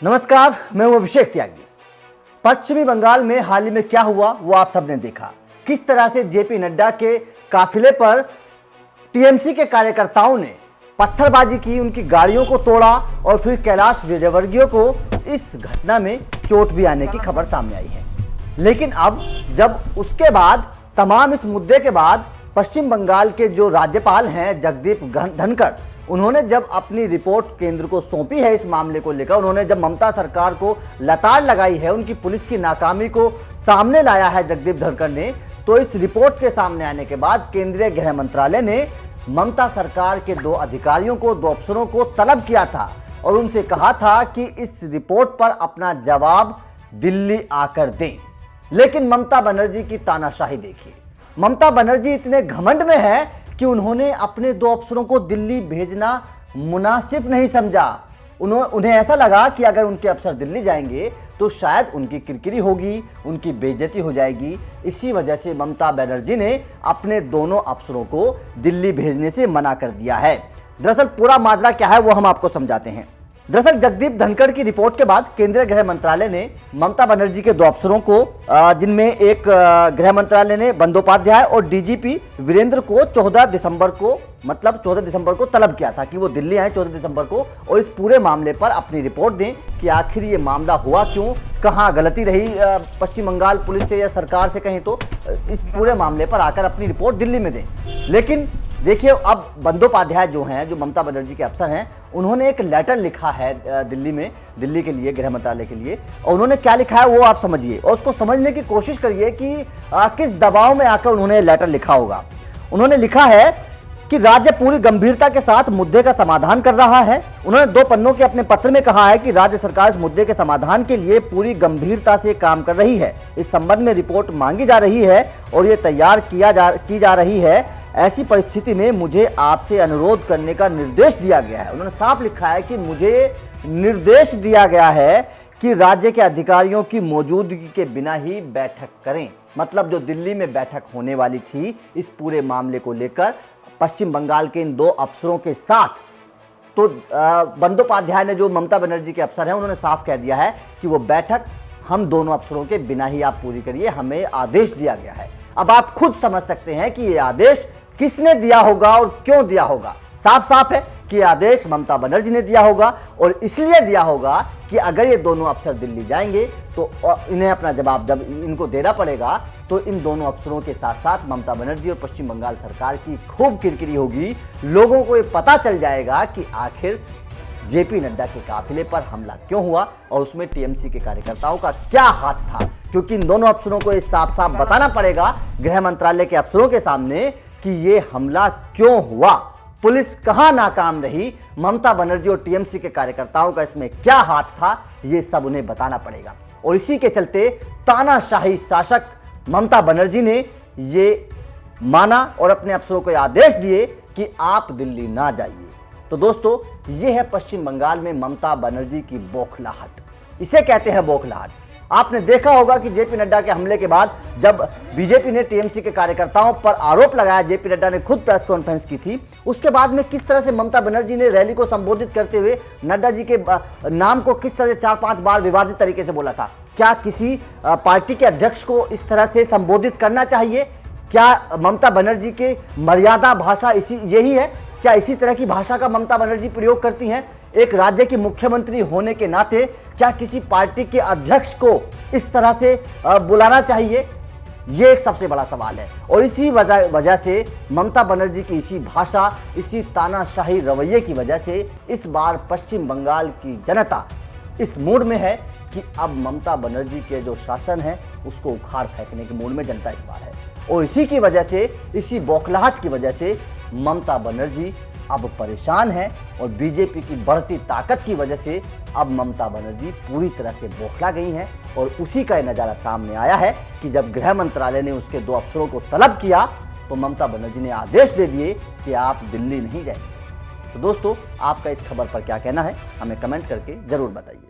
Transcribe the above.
नमस्कार, मैं हूं अभिषेक त्यागी। पश्चिमी बंगाल में हाल ही में क्या हुआ वो आप सबने देखा। किस तरह से जेपी नड्डा के काफिले पर टीएमसी के कार्यकर्ताओं ने पत्थरबाजी की, उनकी गाड़ियों को तोड़ा और फिर कैलाश विजयवर्गीय को इस घटना में चोट भी आने की खबर सामने आई है। लेकिन अब जब उसके बाद तमाम इस मुद्दे के बाद पश्चिम बंगाल के जो राज्यपाल हैं जगदीप धनखड़, उन्होंने जब अपनी रिपोर्ट केंद्र को सौंपी है इस मामले को लेकर, उन्होंने जब ममता सरकार को लताड़ लगाई है, उनकी पुलिस की नाकामी को सामने लाया है जगदीप धनखड़ ने, तो इस रिपोर्ट के सामने आने के बाद केंद्रीय गृह मंत्रालय ने ममता सरकार के 2 अधिकारियों को, 2 अफसरों को तलब किया था और उनसे कहा था कि इस रिपोर्ट पर अपना जवाब दिल्ली आकर दें। लेकिन ममता बनर्जी की तानाशाही देखिए। ममता बनर्जी इतने घमंड में है कि उन्होंने अपने 2 अफसरों को दिल्ली भेजना मुनासिब नहीं समझा। उन्हें ऐसा लगा कि अगर उनके अफसर दिल्ली जाएंगे तो शायद उनकी किरकिरी होगी, उनकी बेइज्जती हो जाएगी। इसी वजह से ममता बनर्जी ने अपने दोनों अफसरों को दिल्ली भेजने से मना कर दिया है। दरअसल पूरा माजरा क्या है वो हम आपको समझाते हैं। दरअसल जगदीप धनखड़ की रिपोर्ट के बाद केंद्रीय गृह मंत्रालय ने ममता बनर्जी के 2 अफसरों को, जिनमें एक गृह मंत्रालय ने बंदोपाध्याय और डीजीपी वीरेंद्र को 14 दिसंबर को तलब किया था कि वो दिल्ली आए 14 दिसंबर को और इस पूरे मामले पर अपनी रिपोर्ट दें कि आखिर ये मामला हुआ क्यों, कहाँ गलती रही पश्चिम बंगाल पुलिस से या सरकार से कहें तो, इस पूरे मामले पर आकर अपनी रिपोर्ट दिल्ली में दें। लेकिन देखिए, अब बंदोपाध्याय जो हैं, जो ममता बनर्जी के अफसर हैं, उन्होंने एक लेटर लिखा है दिल्ली के लिए, गृह मंत्रालय के लिए, और उन्होंने क्या लिखा है वो आप समझिए और उसको समझने की कोशिश करिए कि किस दबाव में आकर उन्होंने लेटर लिखा होगा। उन्होंने लिखा है कि राज्य पूरी गंभीरता के साथ मुद्दे का समाधान कर रहा है। उन्होंने 2 पन्नों के अपने पत्र में कहा है कि राज्य सरकार इस मुद्दे के समाधान के लिए पूरी गंभीरता से काम कर रही है। इस संबंध में रिपोर्ट मांगी जा रही है और ये तैयार की जा रही है। ऐसी परिस्थिति में मुझे आपसे अनुरोध करने का निर्देश दिया गया है। उन्होंने साफ लिखा है कि मुझे निर्देश दिया गया है कि राज्य के अधिकारियों की मौजूदगी के बिना ही बैठक करें। मतलब जो दिल्ली में बैठक होने वाली थी इस पूरे मामले को लेकर पश्चिम बंगाल के इन 2 अफसरों के साथ, तो बंदोपाध्याय ने, जो ममता बनर्जी के अफसर हैं, उन्होंने साफ कह दिया है कि वो बैठक हम दोनों अफसरों के बिना ही आप पूरी करिए, हमें आदेश दिया गया है। अब आप खुद समझ सकते हैं कि ये आदेश किसने दिया होगा और क्यों दिया होगा। साफ साफ है कि आदेश ममता बनर्जी ने दिया होगा और इसलिए दिया होगा कि अगर ये दोनों अफसर दिल्ली जाएंगे तो इन्हें अपना जवाब जब इनको देना पड़ेगा तो इन दोनों अफसरों के साथ साथ ममता बनर्जी और पश्चिम बंगाल सरकार की खूब किरकिरी होगी। लोगों को ये पता चल जाएगा कि आखिर जेपी नड्डा के काफिले पर हमला क्यों हुआ और उसमें टीएमसी के कार्यकर्ताओं का क्या हाथ था, क्योंकि इन दोनों अफसरों को ये साफ साफ बताना पड़ेगा गृह मंत्रालय के अफसरों के सामने कि ये हमला क्यों हुआ, पुलिस कहां नाकाम रही, ममता बनर्जी और टीएमसी के कार्यकर्ताओं का इसमें क्या हाथ था, ये सब उन्हें बताना पड़ेगा। और इसी के चलते तानाशाही शासक ममता बनर्जी ने ये माना और अपने अफसरों को आदेश दिए कि आप दिल्ली ना जाइए। तो दोस्तों, ये है पश्चिम बंगाल में ममता बनर्जी की बौखलाहट। इसे कहते हैं बौखलाहट। आपने देखा होगा कि जेपी नड्डा के हमले के बाद जब बीजेपी ने टीएमसी के कार्यकर्ताओं पर आरोप लगाया, जेपी नड्डा ने खुद प्रेस कॉन्फ्रेंस की थी, उसके बाद में किस तरह से ममता बनर्जी ने रैली को संबोधित करते हुए नड्डा जी के नाम को किस तरह से 4-5 बार विवादित तरीके से बोला था। क्या किसी पार्टी के अध्यक्ष को इस तरह से संबोधित करना चाहिए? क्या ममता बनर्जी के मर्यादा भाषा यही है? क्या इसी तरह की भाषा का ममता बनर्जी प्रयोग करती हैं? एक राज्य की मुख्यमंत्री होने के नाते क्या किसी पार्टी के अध्यक्ष को इस तरह से बुलाना चाहिए? ये एक सबसे बड़ा सवाल है। और इसी वजह से ममता बनर्जी की इसी भाषा, इसी तानाशाही रवैये की वजह से इस बार पश्चिम बंगाल की जनता इस मूड में है कि अब ममता बनर्जी के जो शासन है उसको उखाड़ फेंकने के मूड में जनता इस बार है। और इसी की वजह से, इसी बौखलाहट की वजह से ममता बनर्जी अब परेशान है और बीजेपी की बढ़ती ताकत की वजह से अब ममता बनर्जी पूरी तरह से बौखला गई हैं। और उसी का नज़ारा सामने आया है कि जब गृह मंत्रालय ने उसके 2 अफसरों को तलब किया तो ममता बनर्जी ने आदेश दे दिए कि आप दिल्ली नहीं जाएंगे। तो दोस्तों, आपका इस खबर पर क्या कहना है, हमें कमेंट करके ज़रूर बताइए।